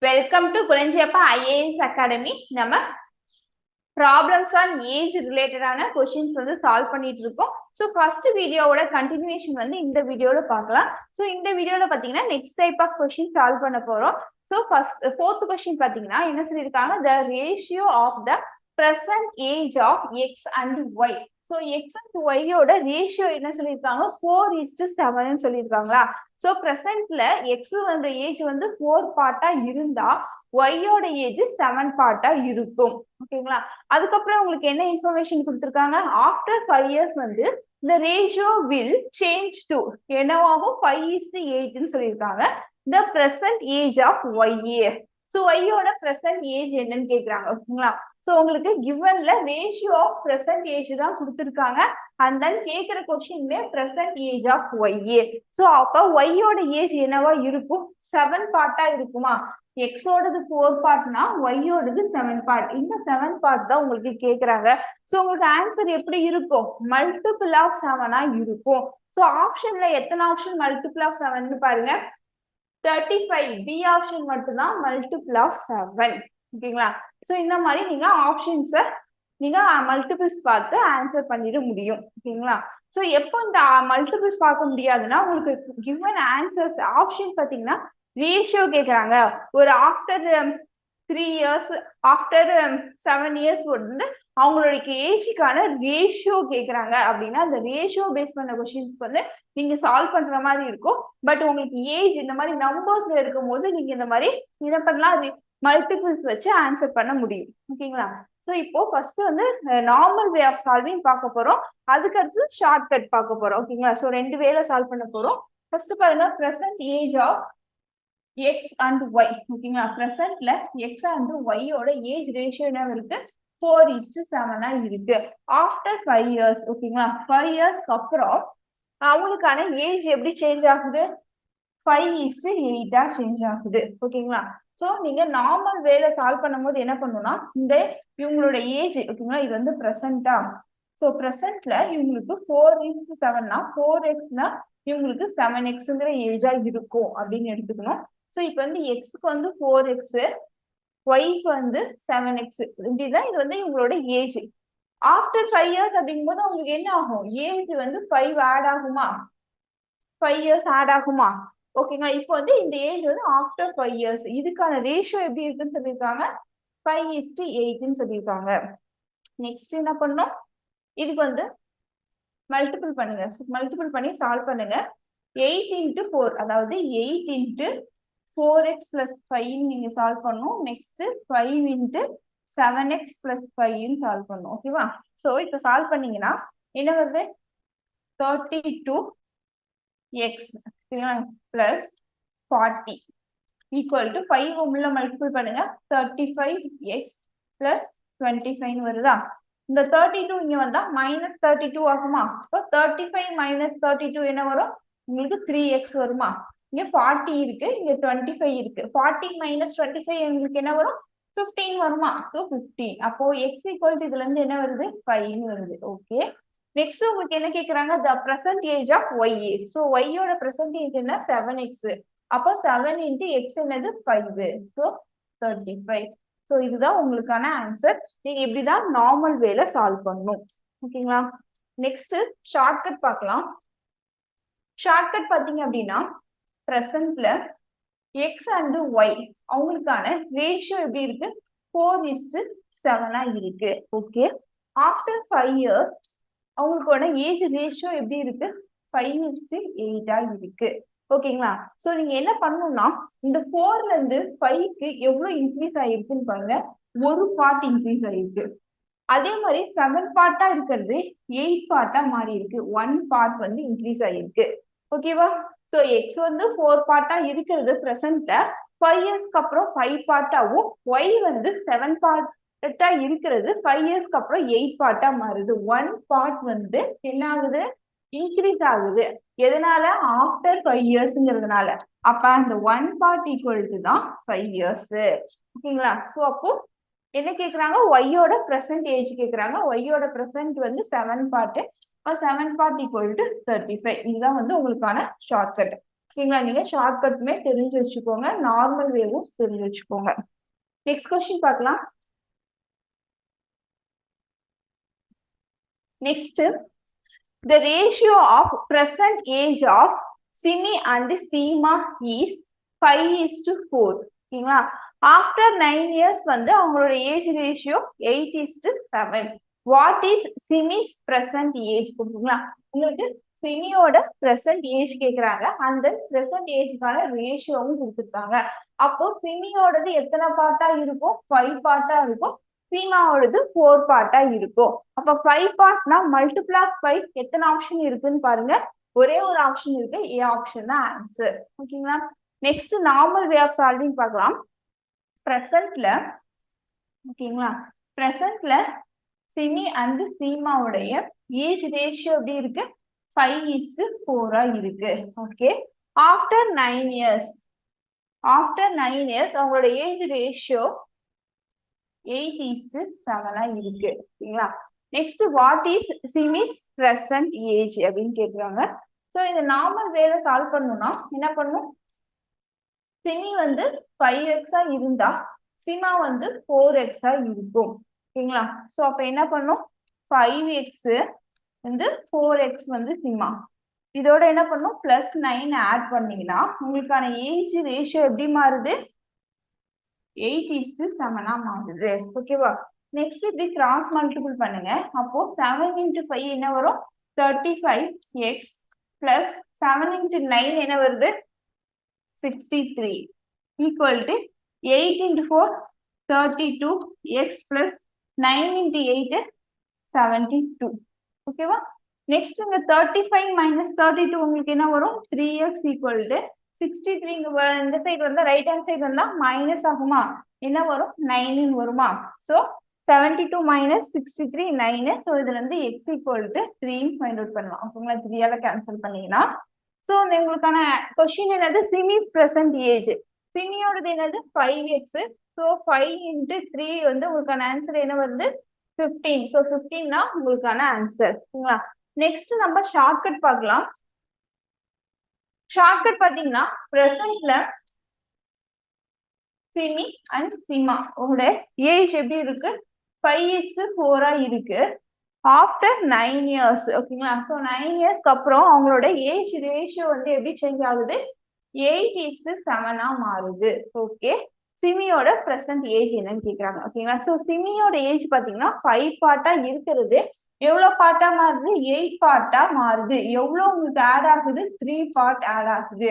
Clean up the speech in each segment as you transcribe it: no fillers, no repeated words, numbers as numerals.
Welcome to Kulanjiappa IAS academy. நம்ம problems on age ரிலேட்டடான questions வந்து சால்வ் பண்ணிட்டு இருக்கோம். ஸோ ஃபர்ஸ்ட் வீடியோவோட கண்டினியூஷன் வந்து இந்த வீடியோல பார்க்கலாம். ஸோ இந்த வீடியோல பார்த்தீங்கன்னா next type of question solve பண்ண போறோம். ஸோ ஃபோர்த் கொஸ்டின் பார்த்தீங்கன்னா என்ன சொல்லியிருக்காங்க, the ratio of the present age of x and y. So x and ஒய்யோட ரேஷியோ என்ன சொல்லியிருக்காங்க, 4:7 சொல்லியிருக்காங்களா. ஸோ ப்ரெசென்ட்ல எக்ஸ் ஏஜ் வந்து 4 பார்ட்டா இருந்தா ஒய்யோட ஏஜ் 7 பார்ட்டா இருக்கும். ஓகேங்களா. அதுக்கப்புறம் உங்களுக்கு என்ன இன்ஃபர்மேஷன் கொடுத்துருக்காங்க, ஆஃப்டர் 5 இயர்ஸ் வந்து இந்த ரேஷியோ வில் சேஞ்ச் டு என்னவாகும் 5:8 சொல்லியிருக்காங்க. The present age of Y. So ஒய்யோட பிரசன்ட் ஏஜ் என்னன்னு கேட்குறாங்க. ஓகேங்களா. ஸோ உங்களுக்கு கிவன்ல ரேஷியோ ஆஃப் பிரசன்ட் ஏஜ் தான் கொடுத்துருக்காங்க. அண்ட் தென் கேட்குற கொஸ்டின்மே present age of Y. So அப்போ ஒய்யோட ஏஜ் என்னவா இருக்கும், 7 பார்ட்டா இருக்குமா. எக்ஸோடது 4 பார்ட்னா ஒய்யோடது 7 பார்ட். இந்த 7 பார்ட் தான் உங்களுக்கு கேட்குறாங்க. ஸோ உங்களுக்கு ஆன்சர் எப்படி இருக்கும், மல்டிபிள் ஆஃப் 7 இருக்கும். ஸோ ஆப்ஷன்ல எத்தனை ஆப்ஷன் மல்டிபிள் ஆஃப் 7 பாருங்க, 35. பி ஆப்ஷன் மட்டும்தான் மல்டிபிள் ஆஃப் 7. ஓகேங்களா. ஸோ இந்த மாதிரி நீங்க ஆப்ஷன்ஸை நீங்க மல்டிபிள்ஸ் பார்த்து ஆன்சர் பண்ணிட முடியும். ஓகேங்களா. ஸோ எப்போ இந்த மல்டிபிள்ஸ் பார்க்க முடியாதுன்னா உங்களுக்கு கிவன் ஆன்சர்ஸ் ஆப்ஷன் பார்த்தீங்கன்னா ரேஷியோ கேட்குறாங்க. ஒரு ஆஃப்டர் 3 இயர்ஸ் ஆஃப்டர் 7 இயர்ஸ் வந்து அவங்களுடைய ஏஜுக்கான ரேஷியோ கேட்குறாங்க அப்படின்னா அந்த ரேஷியோ பேஸ் பண்ண கொஸ்டின்ஸ்க்கு வந்து நீங்க சால்வ் பண்ற மாதிரி இருக்கும். பட் உங்களுக்கு ஏஜ் இந்த மாதிரி நம்பர்ஸ்ல இருக்கும் போது நீங்க இந்த மாதிரி என்ன பண்ணலாம், மல்டிபிள்ஸ் வச்சு ஆன்சர் பண்ண முடியும். ஓகேங்களா. ஸோ இப்போ ஃபர்ஸ்ட் வந்து நார்மல் வே ஆஃப் சால்விங் பார்க்க போறோம். அதுக்கடுத்து ஷார்ட் கட் பார்க்க போறோம். ஓகேங்களா. ஸோ 2 வேல சால்வ் பண்ண போறோம். ஃபர்ஸ்ட் பாருங்க, present age of x and y. ஓகேங்களா. பிரசன்ட்ல எக்ஸ் அண்ட் ஒய்யோட ஏஜ் ரேஷியோ என்ன இருக்கு, 4:7 இருக்கு. After 5 years. ஓகேங்களா. 5 இயர்ஸ்க்கு அப்புறம் அவங்களுக்கான ஏஜ் எப்படி சேஞ்ச் ஆகுது, 5:8 சேஞ்ச் ஆகுது. ஓகேங்களா. ஸோ நீங்க நார்மல் வேலை சால்வ் பண்ணும் போது என்ன பண்ணணும்னா இந்த இவங்களோட ஏஜ், ஓகேங்களா, இது வந்து ப்ரெசென்ட்டா. ஸோ ப்ரெசென்ட்ல இவங்களுக்கு 4:7னா 4x இவங்களுக்கு 7xங்கிற ஏஜா இருக்கும் அப்படின்னு எடுத்துக்கணும். ஸோ இப்போ வந்து எக்ஸுக்கு வந்து 4x, ஒய்க்கு வந்து 7x. இப்படிதான் இது வந்து இவங்களோட ஏஜ். ஆஃப்டர் 5 இயர்ஸ் அப்படிங்கும் போது உங்களுக்கு என்ன ஆகும், ஏஜ் வந்து 5 ஆட் ஆகுமா, 5 இயர்ஸ் ஆட் ஆகுமா. ஓகேங்களா. இப்போ வந்து இந்த ஏஜ் வந்து ஆஃப்டர் 5 இயர்ஸ். இதுக்கான ரேஷியோ எப்படி இருக்குன்னு சொல்லியிருக்காங்க, 5:8 சொல்லியிருக்காங்க. நெக்ஸ்ட் என்ன பண்ணணும், இதுக்கு வந்து மல்டிபிள் பண்ணுங்க. மல்டிபிள் பண்ணி சால்வ் பண்ணுங்க. 8 × 4 அதாவது 8 × 4x + 5 நீங்க சால்வ் பண்ணணும். நெக்ஸ்ட் 5 × 7x + 5 சால்வ் பண்ணணும். ஓகேவா. ஸோ இப்போ சால்வ் பண்ணீங்கன்னா என்ன வருது, 32x + 40 = 5 உள்ள மல்டிபிள் பண்ணுங்க. 35x + 25 வருதா. இந்த 32 இங்க வந்தா -32 ஆகுமா. இப்போ 35 - 32 என்ன வரும், உங்களுக்கு 3x வருமா. இங்க 40 இருக்கு, இங்க 25 இருக்கு. 40 - 25 உங்களுக்கு என்ன வரும், 15 வருமா. ஸோ 15. அப்போ x = இதுல இருந்து என்ன வருது, 5 வருது. ஓகே. நெக்ஸ்ட் உங்களுக்கு என்ன கேக்குறாங்க, the present age of Y. So ஒய்யோட பிரசன்ட் ஏஜ் என்ன, 7x. அப்போ 7 × x என்னது 5. ஸோ 35. ஸோ இதுதான் உங்களுக்கான ஆன்சர். நீங்க இப்படிதான் நார்மல் வேல சால்வ் பண்ணணும். ஓகேங்களா. நெக்ஸ்ட் ஷார்ட்கட் பார்க்கலாம். ஷார்ட்கட் பார்த்தீங்க அப்படின்னா பிரசன்ட்ல எக்ஸ் அண்ட் ஒய் அவங்களுக்கான ரேஷியோ எப்படி இருக்கு, 4:7 இருக்கு. ஓகே. ஆஃப்டர் 5 இயர்ஸ் அவங்களுக்கான ஏஜ் ரேஷியோ எப்படி இருக்கு, 5:8 இருக்கு. ஓகேங்களா. ஸோ நீங்க என்ன பண்ணணும்னா இந்த 4ல இருந்து 5க்கு எவ்வளவு இன்க்ரீஸ் ஆயிருக்குன்னு பாருங்க, 1 பார்ட் இன்க்ரீஸ் ஆயிருக்கு. அதே மாதிரி 7 பார்ட்டா இருக்கிறது 8 பார்ட்டா மாறி இருக்கு. 1 பார்ட் வந்து இன்க்ரீஸ் ஆயிருக்கு. ஓகேவா. ஸோ எக்ஸ் வந்து 4 பார்ட்டா இருக்கிறது பிரசன்ட்ல 5 இயர்ஸ்க்கு அப்புறம் 5 பார்ட்டாவும், ஒய் வந்து 7 பார்ட்டா இருக்கிறது 5 இயர்ஸ்க்கு அப்புறம் 8 பார்ட்டா மாறுது. 1 பார்ட் வந்து என்ன ஆகுது, இன்க்ரீஸ் ஆகுது. எதனால, ஆஃப்டர் 5 இயர்ஸ்ங்கிறதுனால. அப்ப அந்த 1 பார்ட் ஈக்குவல் தான் 5 இயர்ஸ். ஓகேங்களா. ஸோ அப்போ என்ன கேக்குறாங்க, ஒய்யோட பிரசன்ட் ஏஜ் கேக்குறாங்க. ஒய்யோட பிரசன்ட் வந்து 7 பார்ட். 7 பார்ட் = 35. இதுதான் வந்து உங்களுக்கான ஷார்ட்கட். ஓகேங்களா? நீங்க ஷார்ட்கட்டுமே தெரிஞ்சு வச்சுக்கோங்க, நார்மல் வேவும் தெரிஞ்சு வச்சுக்கோங்க. நெக்ஸ்ட் கொஸ்டின் பார்க்கலாம். Next, the ratio of present age of Simi and Seema is 5:4. ஓகேங்களா? ஆஃப்டர் 9 இயர்ஸ் வந்து அவங்களோட age ratio 8:7. What is Simi's present age? ஓகேங்களா? உங்களுக்கு சிமியோட பிரசன்ட் ஏஜ் கேக்குறாங்க, அந்த பிரசன்ட் ஏஜ்க்கான ரேஷியோவும் கொடுத்துருக்காங்க. அப்போ சிமியோடது எத்தனை பார்ட்டா இருக்கும்? 5 பார்ட்டா இருக்கும். சீமாவோடது 4 பார்ட்டா இருக்கும். அப்ப 5 பார்ட்னா மல்டிபிள் ஆஃப் 5 எத்தனை ஆப்ஷன் இருக்குன்னு பாருங்க. ஒரே ஒரு ஆப்ஷன் இருக்கு, ஏ ஆப்ஷன் தான் ஆன்சர். ஓகேங்களா? Next normal way of solving பார்க்கலாம். பிரசன்ட்ல ஓகேங்களா, பிரசன்ட்ல சிமி அண்ட் சீமாவுடைய ஏஜ் ரேஷியோ எப்படி இருக்கு? 5:4 இருக்கு. ஓகே, ஆஃப்டர் 9 இயர்ஸ் அவங்களோட ஏஜ் ரேஷியோ 8:7 இருக்கு. ஓகேங்களா? Next, what is Simi's present age அப்படின்னு கேட்குறாங்க. ஸோ இந்த நார்மல் வேல சால்வ் பண்ணணும்னா என்ன பண்ணும்? சிமி வந்து 5x இருந்தா சிமா வந்து 4x இருக்கும். ஓகேங்களா? ஸோ அப்ப என்ன பண்ணும்? 5x வந்து 4x வந்து சிமா, இதோட என்ன பண்ணும்? +9 ஆட் பண்ணீங்கன்னா உங்களுக்கான ஏஜ் ரேஷியோ எப்படி மாறுது? 8:7 மாறுது. ஓகேவா? நெக்ஸ்ட் இப்படி கிராஸ் மல்டிபிள் பண்ணுங்க. அப்போ 7 × 5 என்ன வரும்? 35x + 7 × 9 என்ன வருது? 63 ஈக்குவல் டு 8 × 4 32x + 9 × 8 72. ஓகேவா? நெக்ஸ்ட் இங்க 35 - 32 உங்களுக்கு என்ன வரும்? 3x equal to 63. இந்த சைடு வந்தா ரைட் ஹேண்ட் சைடு வந்தா மைனஸ் ஆகுமா? என்ன வரும்? 9 வருமா? ஸோ 72 - 63 9. ஸோ இதுல இருந்து x equal to 3 find out பண்ணலாம். ஓகேங்களா? 3ஆல கேன்சல் பண்ணீங்கன்னா ஸோ உங்களுக்கான கொஸ்டின் என்னது? சிமிஸ் பிரசன்ட் ஏஜ். சிமியோடது என்னது? 5x. ஸோ 5 × 3 வந்து உங்களுக்கான ஆன்சர் என்ன வருது? 15. ஸோ 15 தான் உங்களுக்கான ஆன்சர். ஓகேங்களா? நெக்ஸ்ட் நம்ம ஷார்ட்கட் பார்க்கலாம். ஷார்ட்கட் பாத்தீங்கன்னா பிரசன்ட்ல சிமி அண்ட் சீமா உங்களோட ஏஜ் எப்படி இருக்கு? 5:4 இருக்கு. After 9 years. ஓகேங்களா? ஸோ 9 இயர்ஸ்க்கு அப்புறம் அவங்களோட ஏஜ் ரேஷியோ வந்து எப்படி சேஞ்ச் ஆகுது? 8:7 மாறுது. ஓகே, சிமியோட பிரசன்ட் ஏஜ் என்னன்னு கேக்குறாங்க. ஓகேங்களா? ஸோ சிமியோட ஏஜ் பாத்தீங்கன்னா 5 பார்ட்டா இருக்கிறது எவ்வளவு பார்ட்டா மாறுது? 8 பார்ட்டா மாறுது. எவ்வளவு உங்களுக்கு ஆட் ஆகுது? 3 பார்ட் ஆட் ஆகுது.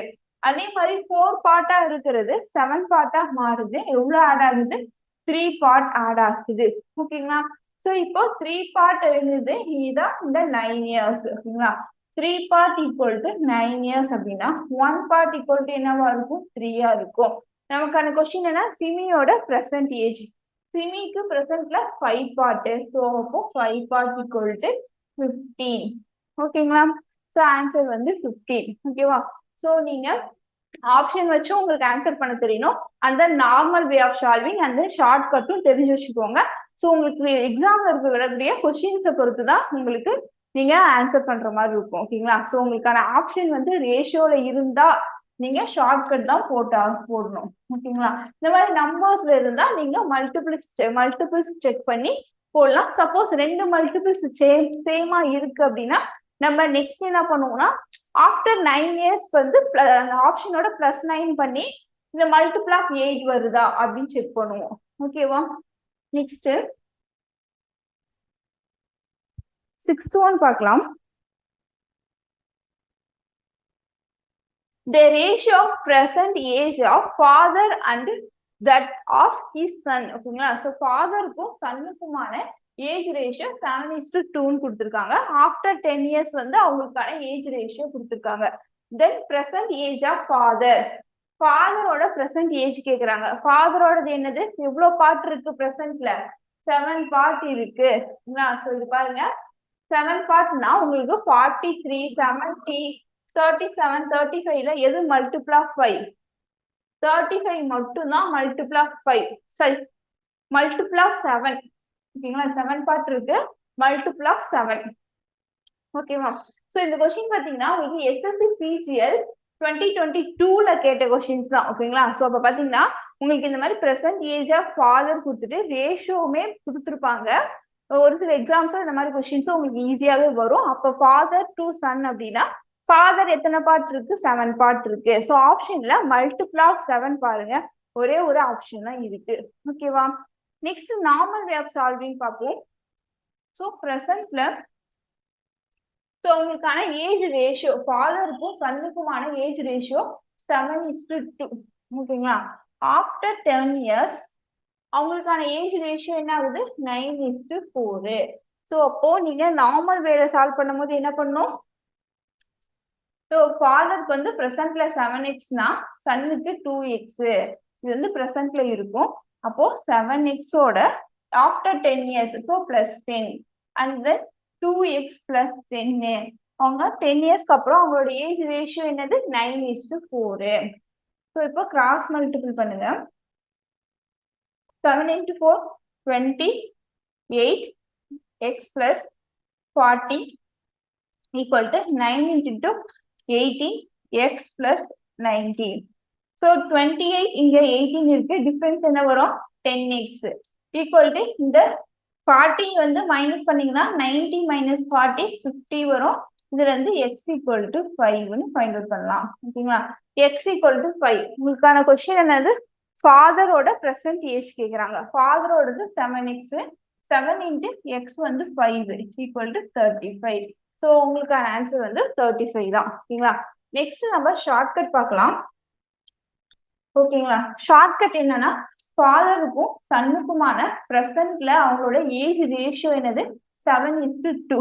அதே மாதிரி 4 பார்ட்டா இருக்கிறது 7 பார்ட்டா மாறுது. எவ்வளவு ஆட் ஆகுது? 3 பார்ட் ஆட் ஆகுது. ஓகேங்களா? சோ இப்போ 3 பார்ட் இருந்தது, இதுதான் இந்த 9 இயர்ஸ். ஓகேங்களா? 3 பார்ட் ஈக்குவல் டு 9 இயர்ஸ் அப்படின்னா 1 பார்ட் ஈக்குவல் டு என்னவா இருக்கும்? 3 இருக்கும். நமக்கான கொஸ்டின் என்ன? சிமியோட பிரசன்ட் ஏஜ். சிமிக்கு பிரசன்ட்ல 5 பார்ட். ஸோ அப்போ 5 பார்ட் ஈக்குவல் டு 15. ஓகேங்களா? ஸோ ஆன்சர் வந்து 15. ஓகேவா? ஸோ நீங்க ஆப்ஷன் வச்சு உங்களுக்கு ஆன்சர் பண்ண தெரியணும். அந்த நார்மல் வே ஆஃப் சால்விங் அந்த ஷார்ட் கட்டும் தெரிஞ்சு வச்சுக்கோங்க. ஸோ உங்களுக்கு எக்ஸாம்ல இருக்கக்கூடிய கொஸ்டின்ஸை பொறுத்து தான் உங்களுக்கு நீங்க ஆன்சர் பண்ற மாதிரி இருக்கும். ஓகேங்களா? ஸோ உங்களுக்கான ஆப்ஷன் வந்து ரேஷியோல இருந்தா நீங்க ஷார்ட்கட் தான் போடணும். ஓகேங்களா? இந்த மாதிரி நம்பர்ஸ்ல இருந்தா நீங்க மல்டிபிள்ஸ் செக் பண்ணி போடலாம். சப்போஸ் 2 மல்டிபிள்ஸ் சேமா இருக்கு அப்படின்னா நம்ம நெக்ஸ்ட் என்ன பண்ணுவோம்னா ஆஃப்டர் 9 இயர்ஸ் வந்து அந்த ஆப்ஷனோட +9 பண்ணி இந்த மல்டிபிள் ஆஃப் 8 வருதா அப்படின்னு செக் பண்ணுவோம். ஓகேவா? நெக்ஸ்ட் 6th ஒன் பார்க்கலாம். The ratio of present age of father and that of his son. ஓகேங்களா? ஸோ ஃபாதருக்கும் சன்னுக்குமான ஏஜ் ரேஷியோ 7:2 கொடுத்துருக்காங்க. ஆஃப்டர் 10 இயர்ஸ் வந்து அவங்களுக்கான ஏஜ் ரேஷியோ கொடுத்துருக்காங்க. Then present age of father. ஃபாதரோட பிரசன்ட் ஏஜ் கேக்குறாங்க. ஃபாதரோடது என்னது? எவ்வளவு பார்ட் இருக்கு பிரசன்ட்ல? 7 பார்ட் இருக்கு. ஸோ இது பாருங்க, 7 பார்ட்னா உங்களுக்கு 43 70 37 35ல எது மல்டிபிள் ஆஃப் 5? 35 மட்டும் தான் மல்டிபிள் ஆஃப் 5. சரி, மல்டிபிள் ஆஃப் 7. ஓகேங்களா? 7 பார்ட் இருக்கு, மல்டிபிள் ஆஃப் 7. ஓகேவா? ஸோ இந்த கொஸ்டின் பாத்தீங்கன்னா உங்களுக்கு SSC PGL 2022ல கேட்ட கொஸ்டின்ஸ் தான் ஓகேங்களா. ஸோ அப்போ பார்த்தீங்கன்னா உங்களுக்கு இந்த மாதிரி ப்ரெசன்ட் ஏஜ் ஆஃப் ஃபாதர் கொடுத்துட்டு ரேஷியோவுமே கொடுத்துருப்பாங்க. ஒரு சில எக்ஸாம்ஸ்ல இந்த மாதிரி கொஸ்டின்ஸும் உங்களுக்கு ஈஸியாகவே வரும். அப்போ ஃபாதர் டு சன் அப்படின்னா ஃபாதர் எத்தனை பார்ட்ஸ் இருக்கு? 7 பார்ட் இருக்கு. ஸோ ஆப்ஷன்ல மல்டிபிள் ஆஃப் 7 பாருங்க, ஒரே ஒரு ஆப்ஷன் தான் இருக்கு. ஓகேவா. Next normal way of solving பார்ப்போம். ஸோ ப்ரெசன்ட்ல ஸோ உங்களுக்கான ஏஜ் ரேஷியோ ஃபாதருக்கும் சன்னுக்குமான ஏஜ் ரேஷியோ 7:2 ஓகேங்களா. ஆஃப்டர் 10 இயர்ஸ் அவங்களுக்கான ஏஜ் ரேஷியோ என்ன ஆகுது? 9:4. ஸோ அப்போ நீங்க நார்மல் வேலை சால்வ் பண்ணும்போது என்ன பண்ணும்? ஸோ ஃபாதருக்கு வந்து ப்ரெசன்ட்ல 7x சன்னுக்கு 2x இது வந்து ப்ரெசன்ட்ல இருக்கும். அப்போ 7xோட after 10 years so +10 and then 2x + 10 அவங்க 10 இயர்ஸ்க்கு அப்புறம் அவங்களோட ஏஜ் ரேஷியோ என்னது? 9:4. ஸோ இப்போ கிராஸ் மல்டிபிள் பண்ணுங்க. 7 × 4 28 x + 40 = 9 × 18 x + 90. ஸோ 28 இங்க 18 இருக்கு, டிஃபரன்ஸ் என்ன வரும்? 10x = இந்த 40 வந்து மைனஸ் பண்ணீங்கன்னா 90 - 40 50 வரும். இதுல இருந்து x = 5ன்னு ஃபைண்ட் அவுட் பண்ணலாம். ஓகேங்களா. x = 5. உங்களுக்கான கொஸ்டின் என்னது? ஃபாதரோட ப்ரெசன்ட் ஏஜ் கேக்குறாங்க. ஃபாதரோடது 7x, 7 × x வந்து 5 = 35. ஸோ உங்களுக்கான ஆன்சர் வந்து 35 தான். ஓகேங்களா. நெக்ஸ்ட் நம்ம ஷார்ட்கட் பார்க்கலாம். ஓகேங்களா. ஷார்ட்கட் என்னன்னா ஃபாதருக்கும் சன்னுக்குமான ப்ரெசன்ட்ல அவங்களோட ஏஜ் ரேஷியோ என்னது? 7:2.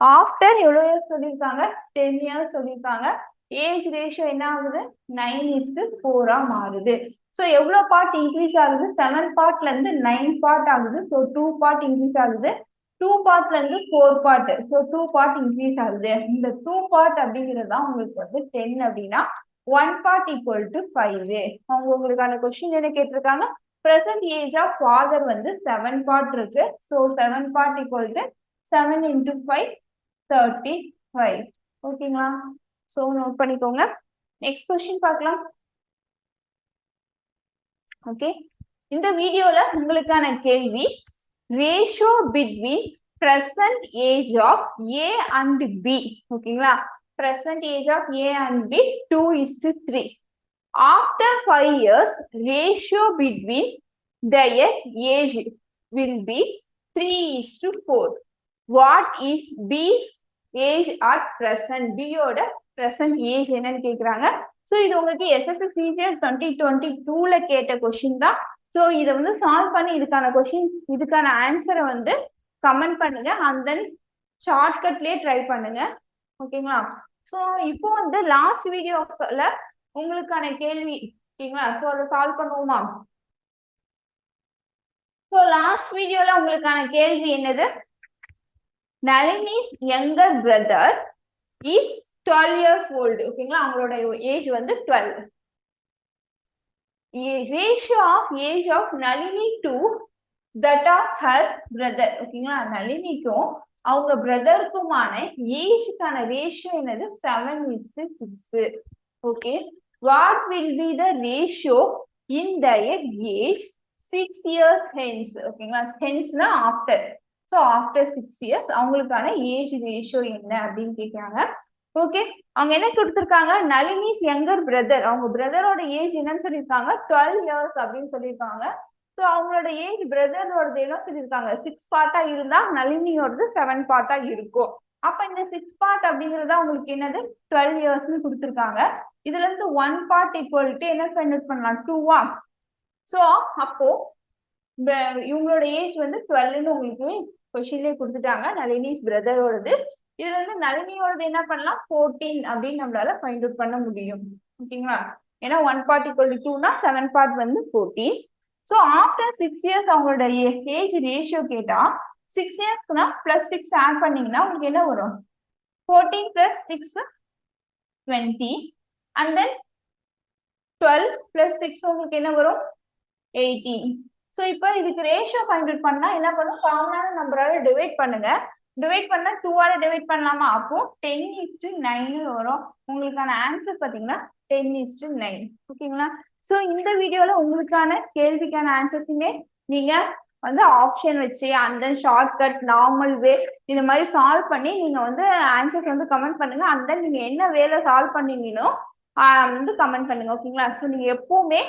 ஆஃப்டர் எவ்வளோ இயர்ஸ் சொல்லியிருக்காங்க? 10 இயர்ஸ் சொல்லியிருக்காங்க. ஏஜ் ரேஷியோ என்ன ஆகுது? 9:4 மாறுது. ஸோ எவ்வளோ பார்ட் இன்க்ரீஸ் ஆகுது? 7 பார்ட்ல இருந்து 9 பார்ட் ஆகுது. ஸோ 2 பார்ட் இன்க்ரீஸ் ஆகுது. 2 பார்ட்ல இருந்து 4 பார்ட். ஸோ 2 பார்ட் இன்க்ரீஸ் ஆகுது. இந்த 2 பார்ட் அப்படிங்கிறது தான் உங்களுக்கு வந்து 10 அப்படின்னா 1 part = 5. அவங்க உங்களுக்கான கொஸ்டின் என்ன கேட்டிருக்காங்க? ப்ரெசன்ட் ஏஜ் ஆஃப் ஃபாதர் வந்து 7 பார்ட் இருக்கு. So 7 part = 7 × 5 35. ஓகேங்களா. ஸோ நோட் பண்ணிக்கோங்க. நெக்ஸ்ட் கொஸ்டின் பார்க்கலாம். ஓகே, இந்த வீடியோல உங்களுக்கான கேள்வி ratio between present age of A and B. ஓகேங்களா. present age of A and B 2:3. After 5 years, ratio between their age will be 3:4. What is B's age at present? B ஓட present age என்னன்னு கேக்குறாங்க. So இது உங்களுக்கு SSC 2022ல கேட்ட question தான். So இதை வந்து சால்வ் பண்ணி இதுக்கான ஆன்சரை வந்து கமெண்ட் பண்ணுங்க. அண்ட் தென் ஷார்ட்கட்லயே ட்ரை பண்ணுங்க. ஓகேங்களா. ஸோ இப்போ வந்து லாஸ்ட் வீடியோல உங்களுக்கான கேள்வி ஓகேங்களா. ஸோ அதை சால்வ் பண்ணுவோமா? ஸோ லாஸ்ட் வீடியோல உங்களுக்கான கேள்வி என்னது? நளினி's younger brother is 12 years old. ஓகேங்களா. அவங்களோட ஏஜ் வந்து 12. Ratio of age of Nalini to that of her brother. ஓகேங்களா. நளினிக்கும் அவங்க பிரதருக்குமான ஏஜ்க்கான ரேஷியோ என்னது? 7:6. Okay. What will be the ratio in their age 6 years hence? ஓகேங்களா. ஹென்ஸ்னா ஆஃப்டர். ஸோ ஆஃப்டர் 6 years அவங்களுக்கான age ratio என்ன அப்படின்னு கேட்குறாங்க. ஓகே, அவங்க என்ன கொடுத்துருக்காங்க? நளினிஸ் யங்கர் பிரதர், அவங்க பிரதரோட ஏஜ் என்னன்னு சொல்லியிருக்காங்க? 12 years அப்படின்னு சொல்லியிருக்காங்க. ஸோ அவங்களோட ஏஜ் பிரதரோடது என்ன சொல்லியிருக்காங்க? 6 பார்ட்டா இருந்தா நளினியோடது 7 பார்ட்டா இருக்கும். அப்ப இந்த 6 பார்ட் அப்படிங்கறத உங்களுக்கு என்னது? 12 yearsன்னு கொடுத்துருக்காங்க. இதுல இருந்து 1 part = என்ன ஃபைண்ட் அவுட் பண்ணலாம்? 2. ஸோ அப்போ இவங்களோட ஏஜ் வந்து 12ன்னு உங்களுக்கு கொஸ்டின்லேயே கொடுத்துட்டாங்க. நளினிஸ் பிரதரோடது. இதுல இருந்து நளினியோடது என்ன பண்ணலாம்? 14 அப்படின்னு நம்மளால ஃபைண்ட் அவுட் பண்ண முடியும். ஓகேங்களா. ஏன்னா 1 part = 2னா 7 part வந்து 14. ஸோ ஆஃப்டர் 6 years அவங்களோட ஏஜ் ரேஷியோ கேட்டா 6 yearsக்குனா +6 ஆட் பண்ணீங்கன்னா உங்களுக்கு என்ன வரும்? 14 + 6 20 அண்ட் தென் 12 + 6 உங்களுக்கு என்ன வரும்? 18. ஸோ இப்போ இதுக்கு ரேஷியோ ஃபைண்ட் அவுட் பண்ணா என்ன பண்ணும்? காமனான நம்பரால டிவைட் பண்ணுங்க. டிவைட் பண்ணா 2ஆல டிவைட் பண்ணலாமா? அப்போ 10:9 வரும். உங்களுக்கான ஆன்சர் பாத்தீங்கன்னா 10:9. ஓகேங்களா? ஸோ இந்த வீடியோல உங்களுக்கான கேள்விக்கான ஆன்சர்ஸுமே நீங்க வந்து ஆப்ஷன் வச்சு அந்த ஷார்ட்கட் நார்மல் வே இந்த மாதிரி சால்வ் பண்ணி நீங்க வந்து ஆன்சர்ஸ் வந்து கமெண்ட் பண்ணுங்க. அந்த நீங்க என்ன வேலை சால்வ் பண்ணீங்கன்னு வந்து கமெண்ட் பண்ணுங்க. ஓகேங்களா? ஸோ நீங்க எப்பவுமே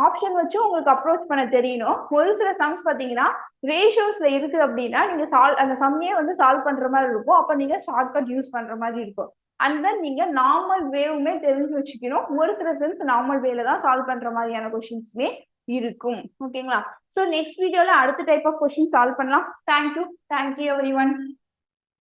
ஆப்ஷன் வச்சு உங்களுக்கு அப்ரோச் பண்ண தெரியணும். ஒரு சில சம்ஸ் பாத்தீங்கன்னா ரேஷியோஸ்ல இருக்குது அப்படின்னா நீங்க அந்த சம்மையே வந்து சால்வ் பண்ற மாதிரி இருக்கும். அப்ப நீங்க ஷார்ட்கட் யூஸ் பண்ற மாதிரி இருக்கும். அண்ட் தென் நீங்க நார்மல் வேவுமே தெரிஞ்சு வச்சுக்கணும். ஒரு சில சென்ஸ் நார்மல் வேல தான் சால்வ் பண்ற மாதிரியான கொஸ்டின்ஸ்மே இருக்கும். ஓகேங்களா? ஸோ நெக்ஸ்ட் வீடியோல அடுத்த டைப் ஆஃப் கொஸ்டின் சால்வ் பண்ணலாம். Thank you every one.